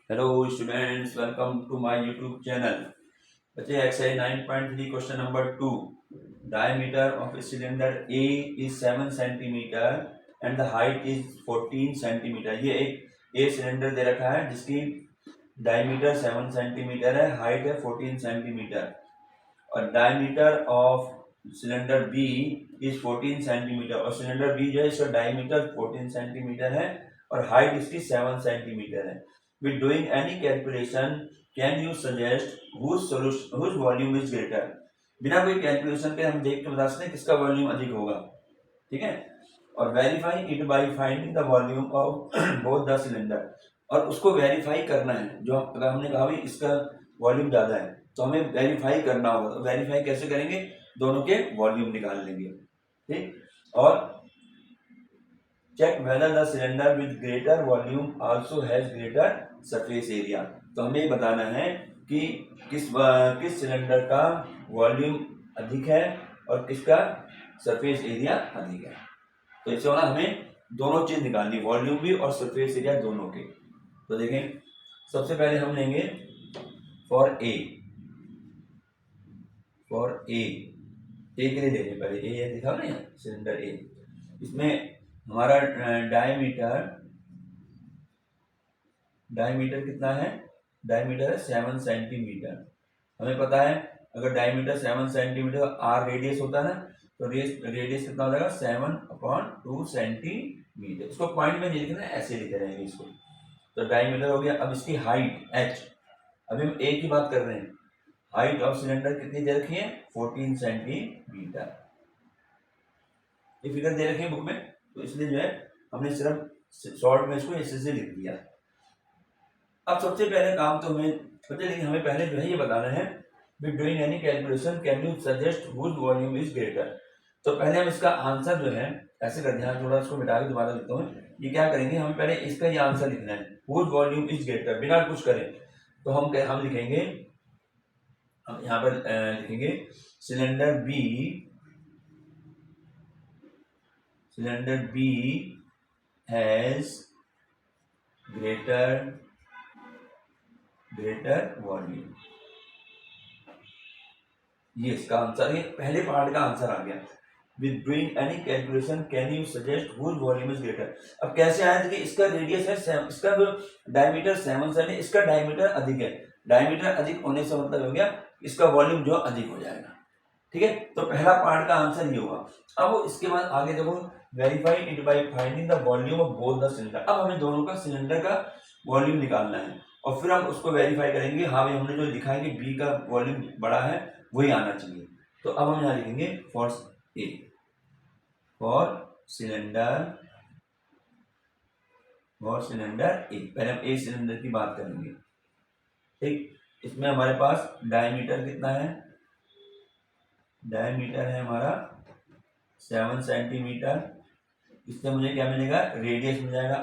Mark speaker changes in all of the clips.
Speaker 1: Hello students, welcome to my YouTube channel. बच्चे exercise 9.3 question number 2। Diameter of a cylinder A is 7 centimetre and the height is 14 centimetre. ये एक a cylinder दे रखा है जिसकी diameter 7 centimetre है, height है 14 centimetre. और diameter of cylinder B is 14 centimetre, और सिलेंडर बी जो है इसका डायमीटर 14 सेंटीमीटर है और हाइट इसकी 7 सेंटीमीटर है। With doing any calculation, can you suggest whose volume is greater? बिना कोई कैलकुलेशन के हम देख के बता सकते हैं किसका वॉल्यूम अधिक होगा, ठीक है। और verify it by finding the volume of both the cylinder, और उसको वेरीफाई करना है। जो अगर हमने कहा भाई इसका वॉल्यूम ज्यादा है तो हमें वेरीफाई करना होगा। तो वेरीफाई कैसे करेंगे? दोनों के वॉल्यूम निकाल लेंगे, ठीक। और check whether the cylinder with greater volume also has greater surface area. तो हमें बताना है कि किस सिलेंडर का वॉल्यूम अधिक है और किसका सरफेस एरिया अधिक है। तो इससे होना हमें दोनों चीज निकालनी, वॉल्यूम भी और सरफेस एरिया दोनों के। तो देखें, सबसे पहले हम लेंगे फॉर ए के लिए ले लें। पहले ए दिखा ना सिलेंडर ए, इसमें हमारा डायमीटर कितना है? डायमीटर है 7 सेंटीमीटर। हमें पता है अगर डायमीटर 7 सेंटीमीटर आर रेडियस होता है ना, तो रेडियस कितना हो जाएगा? 7/2 सेंटीमीटर। इसको पॉइंट में नहीं लिखना, ऐसे लिखे रहेंगे इसको। तो डायमीटर हो गया। अब इसकी हाइट एच, अभी हम ए की बात कर रहे हैं। हाइट ऑफ सिलेंडर कितनी दे रखी है? 14 सेंटीमीटर। ये फिगर दे रखी है बुक में, तो इसलिए जो है हमने सिर्फ शॉर्ट में इसको ऐसे से लिख दिया। अब सबसे पहले काम तो हमें पता, लेकिन हमें पहले जो है ये बताना है, with doing any calculation can you suggest whose volume is greater. तो पहले हम इसका आंसर जो है ऐसे कर ध्यान, थोड़ा इसको मिटा के दोबारा लिखता हूँ। ये क्या करेंगे, हम पहले इसका ये आंसर लिखना है, हुज वॉल्यूम इज ग्रेटर, बिना कुछ करें। तो हम लिखेंगे, हम यहाँ पर लिखेंगे cylinder B has greater volume. ये इसका आंसर, ये पहले पार्ट का आंसर आ गया। With doing any calculation can you suggest whose volume is greater. अब कैसे आया था कि इसका रेडियस है, इसका जो डायमीटर 7 है, इसका डायमीटर अधिक है। डायमीटर अधिक होने से मतलब हो गया इसका वॉल्यूम जो अधिक हो जाएगा, ठीक है। तो पहला पार्ट का आंसर ये हुआ। अब इसके बाद आगे देखो, verify it by finding the volume of both the cylinder. अब हमें दोनों का सिलेंडर का वॉल्यूम निकालना है और फिर हम उसको वेरीफाई करेंगे। हाँ भाई, हमने जो लिखा है कि बी का वॉल्यूम बड़ा है वही आना चाहिए। तो अब हम यहाँ लिखेंगे फॉर सिलेंडर ए। पहले हम ए सिलेंडर की बात करेंगे, ठीक। इसमें हमारे पास डायमीटर कितना है? डायमीटर है हमारा 7 सेंटीमीटर। इससे मुझे क्या मिलेगा? रेडियस मिल जाएगा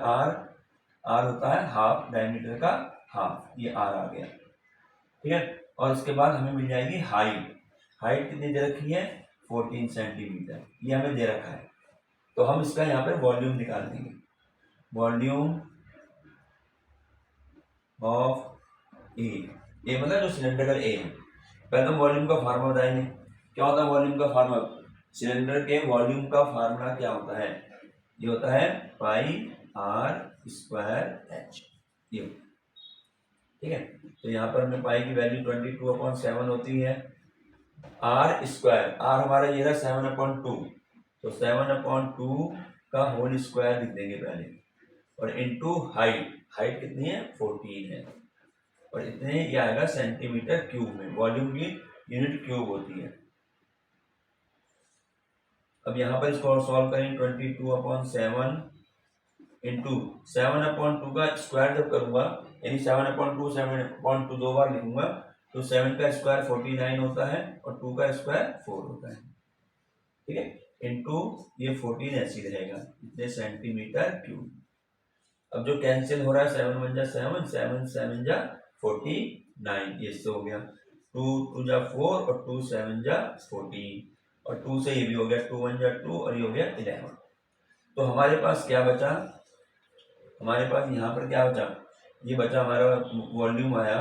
Speaker 1: आर होता है हाफ, डायमीटर का हाफ, ये आर आ गया, ठीक है। और इसके बाद हमें मिल जाएगी हाइट कितनी दे रखी है? 14 सेंटीमीटर, ये हमें दे रखा है। तो हम इसका यहाँ पे वॉल्यूम निकाल देंगे। वॉल्यूम ऑफ ए मतलब जो सिलेंडर का ए है। पहले तो वॉल्यूम का फार्मूला बताएंगे। क्या होता है वॉल्यूम का फार्मूला? सिलेंडर के वॉल्यूम का फार्मूला क्या होता है? ये होता है पाई आर स्क्वायर एच, ये, ठीक है। तो यहाँ पर हमें पाई की वैल्यू 22/7 होती है। आर स्क्वायर, आर हमारा ये रहा 7/2, तो 7/2 का होल स्क्वायर लिख देंगे पहले, और इनटू हाइट कितनी है? 14 है, और इतने ये आएगा सेंटीमीटर क्यूब में। वॉल्यूम की यूनिट क्यूब होती है। अब यहाँ पर इसको सॉल्व करें, 22/7 इंटू 7/2 का स्क्वायर जब करूंगा, यानी 7/2 दो बार लिखूंगा, तो 7 का स्क्वायर 49 होता है और 2 का स्क्वायर 4 होता है, ठीक है। इंटू ये 14 ऐसी रहेगा, इतने सेंटीमीटर क्यूब। अब जो कैंसिल हो रहा है, 7 1 जा 7, 7 7 जा 49, ये इससे हो गया 2 2 जा 4 और 2 7 जा 14, और 2 से ये भी हो गया 2 1 जा 2 और ये हो गया 11। तो हमारे पास क्या बचा? हमारे पास यहाँ पर क्या बचा? ये बचा हमारा वॉल्यूम आया,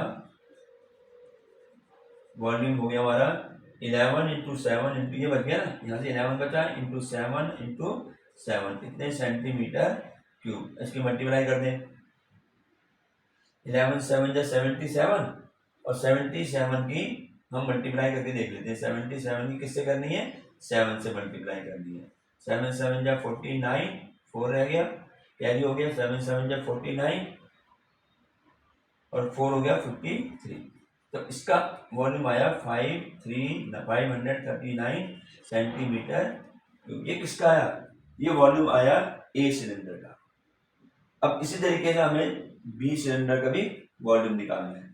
Speaker 1: वॉल्यूम हो गया हमारा 11 इंटू 7 इंटू, ये बच गया ना, यहाँ से 11 बचा इंटू 7 इंटू 7, कितने सेंटीमीटर क्यूब। इसकी मल्टीप्लाई कर दें, 11 7 जा 77, और 77 की हम मल्टीप्लाई करके देख लेते हैं। 77 की किससे करनी है, 7 से मल्टीप्लाई करनी है। 7 7 जा 49, 4 रह गया, कैरी हो गया, 7 7 जा 49 और 4 हो गया 53। तो इसका वॉल्यूम आया 539 सेंटीमीटर क्यूब। ये किसका आया, ये वॉल्यूम आया ए सिलेंडर का। अब इसी तरीके से हमें बी सिलेंडर का भी वॉल्यूम निकालना है,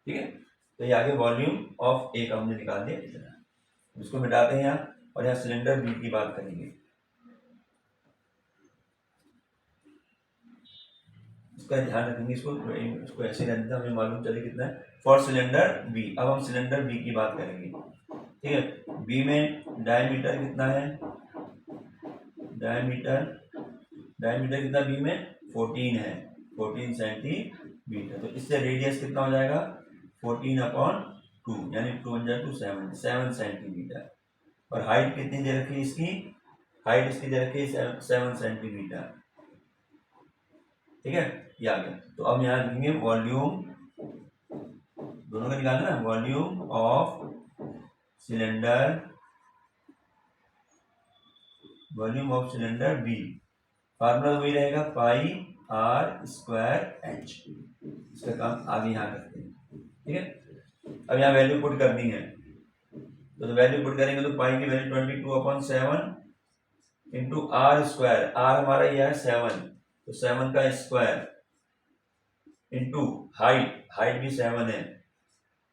Speaker 1: ठीक है। तो ये आगे वॉल्यूम ऑफ ए का हमने निकाल दिया इतना, इसको मिटाते हैं यहाँ, और यहाँ सिलेंडर बी की बात करेंगे। इसका ध्यान रखेंगे, इसको ऐसे रहने दें, हमें मालूम चले कितना है फॉर सिलेंडर बी। अब हम सिलेंडर बी की बात करेंगे, ठीक है। बी में डायमीटर कितना है, डायमीटर कितना बी में 14 है, 14 सेंटीमीटर। तो इससे रेडियस कितना हो जाएगा 14/2, यानी 2 × 2 7 सेंटीमीटर। और हाइट कितनी दे रखी है इसकी, हाइट इसकी दे रखी है 7 सेंटीमीटर, ठीक है। ये आ गया। तो अब यहाँ लिखेंगे वॉल्यूम, दोनों का निकालना ना, volume of cylinder, volume of cylinder B, formula वही रहेगा πr²h। इसका काम आगे यहाँ करते हैं, ठीक है। अब यहाँ वैल्यू पुट करनी है, तो वैल्यू पुट करेंगे तो पाई की वैल्यू 22/7 इंटू r², r हमारा यह है 7, तो 7 का स्क्वायर इंटू हाइट, हाइट भी 7 है,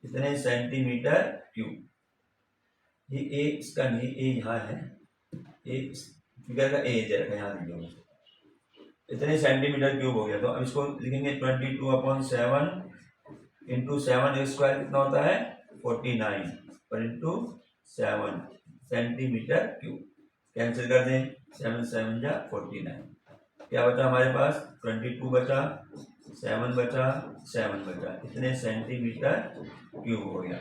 Speaker 1: कितने सेंटीमीटर क्यूब। ये ए इसका नहीं, ए यहाँ है, ए फिगर का ए जरा यहाँ लिखेंगे, इतने सेंटीमीटर क्यूब हो गया। तो अब इसको लिखेंगे 22/7 इंटू 7 स्क्वायर कितना होता है 49, और इंटू 7 सेंटीमीटर क्यूब। कैंसिल कर दें, 7 7 जा 49, क्या बचा हमारे पास 22 बचा, 7 बचा, 7 बचा, इतने सेंटीमीटर क्यूब हो गया,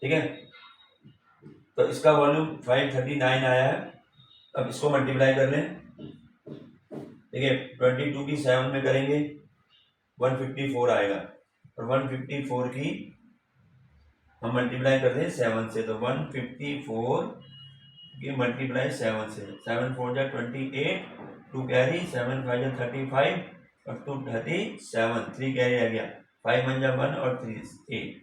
Speaker 1: ठीक है। तो इसका वॉल्यूम 539 आया है। अब इसको मल्टीप्लाई कर लें, देखिए 22 की 7 में करेंगे 154 आएगा, और 154 की हम मल्टीप्लाई कर दें 7 से, तो 154 की मल्टीप्लाई 7 से, 7 4 जा 28, 2 कैरी, 7 5 जा 35, और 2 37, 3 कैरी आ गया, 5 1 जा 1 और 3 8,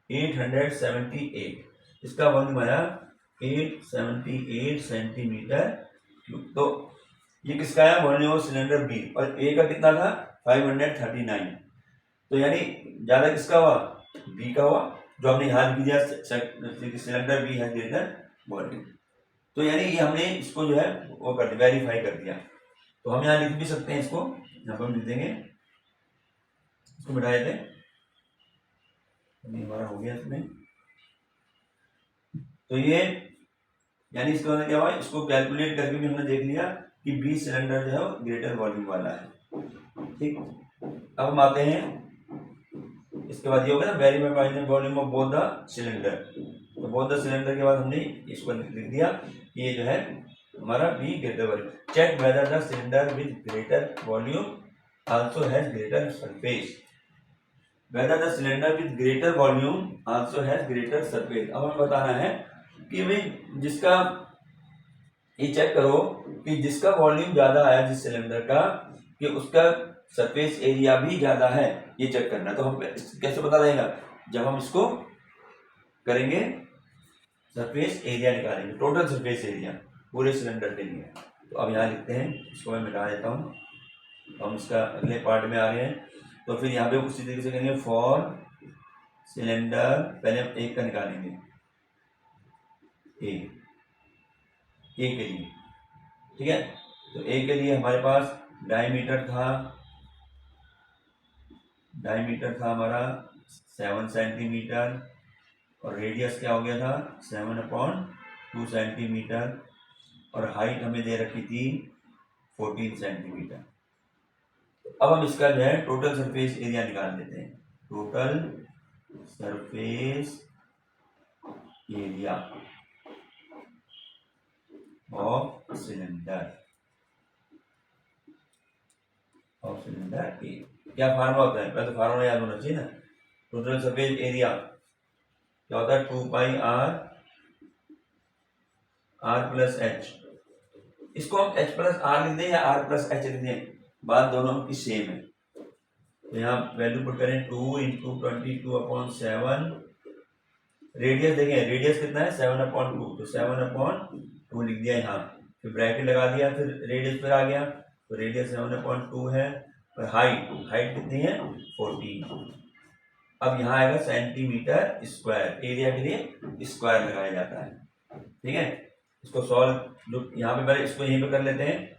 Speaker 1: 878। इसका वॉल्यूम आया 878 सेंटीमीटर क्यूब। तो ये किसका है वॉल्यूम ऑफ सिलेंडर बी, और ए का कितना था 539। तो यानी ज्यादा किसका हुआ, बी का हुआ, जो हमने यहाँ लिख दिया सिलेंडर बी है ग्रेटर वॉल्यूम। तो यानी ये हमने इसको जो है वो कर दिया, वेरीफाई कर दिया। तो हम यहाँ लिख भी सकते हैं, इसको यहाँ पर हम लिख देंगे, इसको मिटा देते हैं, हमारा हो गया इसमें। तो ये यानी इसके बाद क्या हुआ, इसको कैलकुलेट करके भी हमने देख लिया कि बी सिलेंडर जो है वो ग्रेटर वॉल्यूम वाला है, ठीक। अब हम आते हैं, इसके बाद ये होगा ना verify volume of both the cylinder. तो बोथ द सिलेंडर के बाद हमने इसको लिख दिया, ये जो है हमारा B greater volume. Check whether the cylinder with greater volume also has greater surface, whether the cylinder with greater volume also has greater surface. अब हमें बताना है कि भाई जिसका, ये चेक करो कि जिसका वॉल्यूम ज्यादा आया जिस सिलेंडर का, कि उसका सरफेस एरिया भी ज्यादा है, ये चेक करना। तो हम कैसे पता लगेगा, जब हम इसको करेंगे सरफेस एरिया निकालेंगे, टोटल सरफेस एरिया पूरे सिलेंडर के लिए। तो अब यहाँ लिखते हैं, इसको मैं मिटा देता हूँ, हम इसका अगले पार्ट में आ रहे हैं। तो फिर यहाँ पे उसी तरीके से करेंगे फॉर सिलेंडर, पहले हम एक का निकालेंगे, ए के लिए, ठीक है। तो ए के लिए हमारे पास डायमीटर था हमारा 7 सेंटीमीटर, और रेडियस क्या हो गया था 7/2 सेंटीमीटर, और हाइट हमें दे रखी थी 14 सेंटीमीटर। अब हम इसका जो है टोटल सरफेस एरिया निकाल लेते हैं। Total surface area of cylinder A. क्या फार्मूला होता है? पहले तो फार्मूला याद होना चाहिए ना। टोटल सरफेस एरिया क्या होता है? 2 पाई आर प्लस एच। इसको हम एच प्लस आर लिख दें या आर प्लस एच लिख दें, बात दोनों की सेम है। तो यहाँ वैल्यू पुट करें 2 इंटू 22/7। रेडियस देखें, रेडियस कितना है? 7/2, तो 7/2 लिख दिया यहाँ। फिर ब्रैकेट लगा दिया, फिर रेडियस फिर आ गया, तो रेडियस 7/2 है। और हाइट कितनी है? 14। अब यहाँ आएगा सेंटीमीटर स्क्वायर। एरिया के लिए स्क्वायर लगाया जाता है, ठीक है। इसको सॉल्व, जो यहाँ पे पहले इसको यहीं पे कर लेते हैं।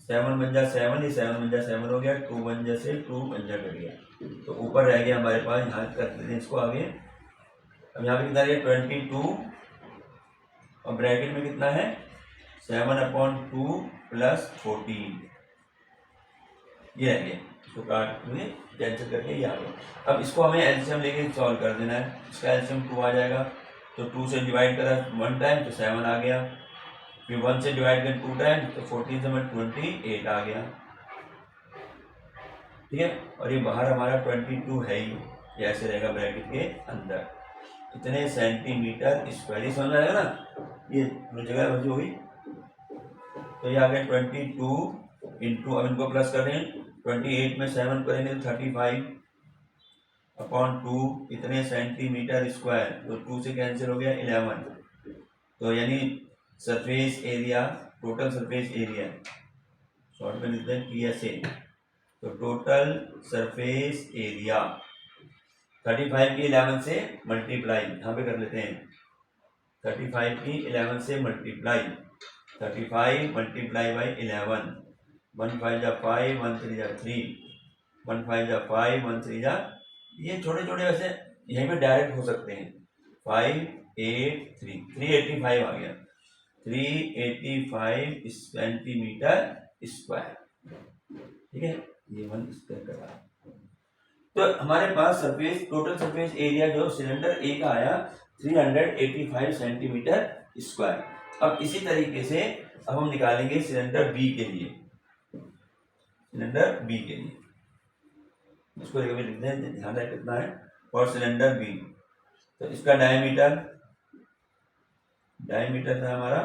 Speaker 1: 7 बन जा 7, ये 7 बन जा 7 हो गया, 2 बन जा से 2 बन जा कट गया, तो ऊपर रह गया हमारे पास। यहाँ कर लेते हैं इसको आगे। अब यहाँ पे कितना है? 22, और ब्रैकेट में कितना है? 7/2 प्लस 14, ये रह गया। इसको काट के कैंसिल करके ये आ गया। अब इसको हमें एलसीएम लेके सॉल्व कर देना है। इसका एलसीएम 2 आ जाएगा, तो 2 से डिवाइड करा 1 टाइम तो 7 आ गया। फिर 1 से डिवाइड कर 2 टाइम तो 14 से 28 आ गया, ठीक है। और ये बाहर हमारा 22 है ही, ये ऐसे रहेगा ब्रैकेट के अंदर। इतने सेंटीमीटर स्क्वायर, समझ में आएगा ना? ये जगह बची होगी, तो ये आ गया 22 इंटू, अब इनको प्लस कर दें, 28 में 7 करेंगे तो 35/2, इतने सेंटीमीटर स्क्वायर। तो 2 से कैंसिल हो गया 11, तो यानी surface area, total surface area, short में लिखते हैं PSA। तो टोटल सरफेस एरिया 35 की 11 से मल्टीप्लाई, यहाँ पे कर लेते हैं। 35 की 11 से मल्टीप्लाई, 35 मल्टीप्लाई बाई 11, 1 5 जा 5, 1 3 जा 3, 1 5 जा 5, 1 3 जा, ये छोटे छोटे वैसे यहीं पे डायरेक्ट हो सकते हैं। 5 8 3, 385 आ गया, 385 सेंटीमीटर स्क्वायर, ठीक है। ये 1 स्क्वायर करा। तो हमारे पास सरफेस, टोटल सरफेस एरिया जो सिलेंडर ए का आया 385 सेंटीमीटर स्क्वायर। अब इसी तरीके से अब हम निकालेंगे सिलेंडर बी के लिए। सिलेंडर बी के लिए इसको लिख दें, ध्यान रखें कितना है फॉर सिलेंडर बी। तो इसका डायमीटर था हमारा,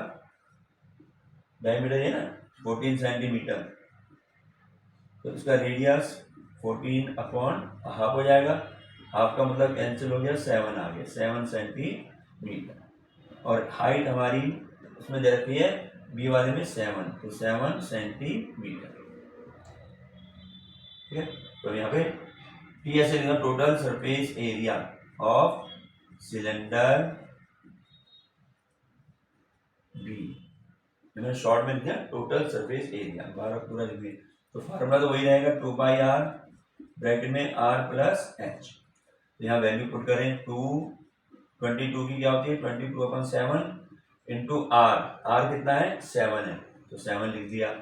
Speaker 1: डायमीटर है ना 14 सेंटीमीटर, तो इसका रेडियस 14/हाफ हो जाएगा। हाफ का मतलब कैंसिल हो गया, 7 आ गया, 7 सेंटीमीटर। और हाइट हमारी उसमें दे रखी है बी वाले में 7, तो 7 सेंटीमीटर, ठीक है। तो यहाँ पे PSA लिखा, total surface area of cylinder B. मैंने शॉर्ट में लिखा टोटल सरफेस एरिया, 12 पूरा लिखिए। तो फार्मूला तो वही रहेगा, 2 पाई आर, ब्रैकेट में r प्लस एच। तो यहाँ वैल्यू पुट करें, 22 की क्या होती है? 22/7 इंटू r कितना है? 7 है, तो 7 लिख दिया।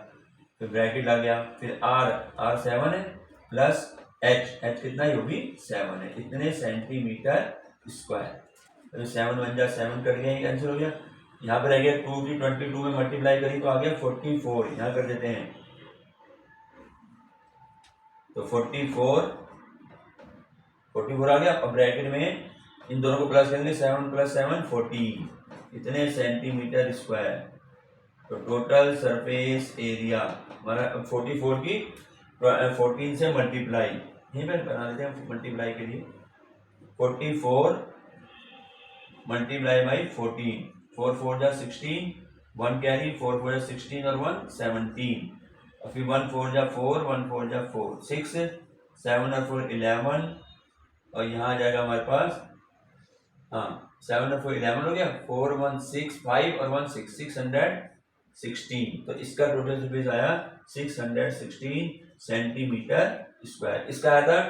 Speaker 1: फिर ब्रैकेट आ गया, फिर r 7 है प्लस h कितना है? वो भी 7 है, इतने सेंटीमीटर स्क्वायर। तो 7 बन जा 7 कट गया, कैंसिल हो गया। यहाँ पर रह गया 2 की 22 में मल्टीप्लाई करी तो आ गया 44, यहाँ कर देते हैं। तो 44 आ गया। अब ब्रैकेट में इन दोनों को प्लस करेंगे, 7 + 7 14, इतने सेंटीमीटर स्क्वायर। तो टोटल सरफेस एरिया हमारा 44 की 14 से मल्टीप्लाई, यहीं पर बना देते हैं मल्टीप्लाई के लिए। 44 मल्टीप्लाई बाई 14, 4 4 जा 16, 1 कैरी, 4 4 जा 16 और 1 17, और फिर 1 4 जा 4, 1 4 जा 4, 6, 7 और 4 11, और यहाँ आ जाएगा हमारे पास, हाँ 7 और 4 11 हो गया, 4 1 6 5 और 1 6, 616। तो इसका टोटल सरफेस आया 616 सेंटीमीटर स्क्वायर। इसका आया था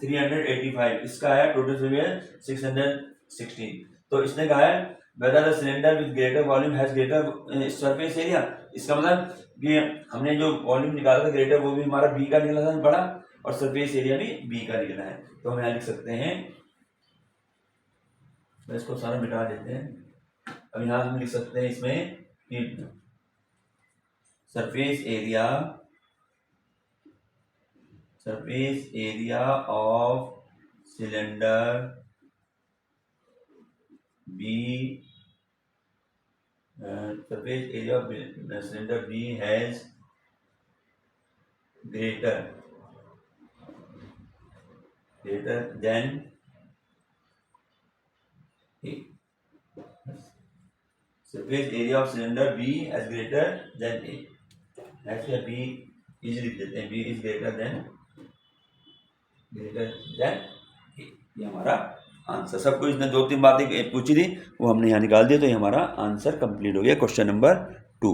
Speaker 1: 385, इसका आया टोटल सरफेस 616। तो इसने कहा है whether the cylinder with greater volume has greater surface area, इसका मतलब कि हमने जो वॉल्यूम निकाला था ग्रेटर वो भी हमारा बी का निकला था बड़ा, और सरफेस एरिया भी बी का निकला है। तो हम यहाँ लिख सकते हैं, इसको सारा मिटा देते हैं। अब यहाँ हम लिख सकते हैं इसमें कि surface area of cylinder B, surface area of cylinder B has greater than A. Surface area of cylinder B is greater than A. Actually B is लिख देते हैं, B is greater than A. ये हमारा answer. सबको इसने 2-3 बातें पूछी थी वो हमने यहाँ निकाल दिया, तो ये हमारा आंसर कंप्लीट हो गया क्वेश्चन नंबर 2।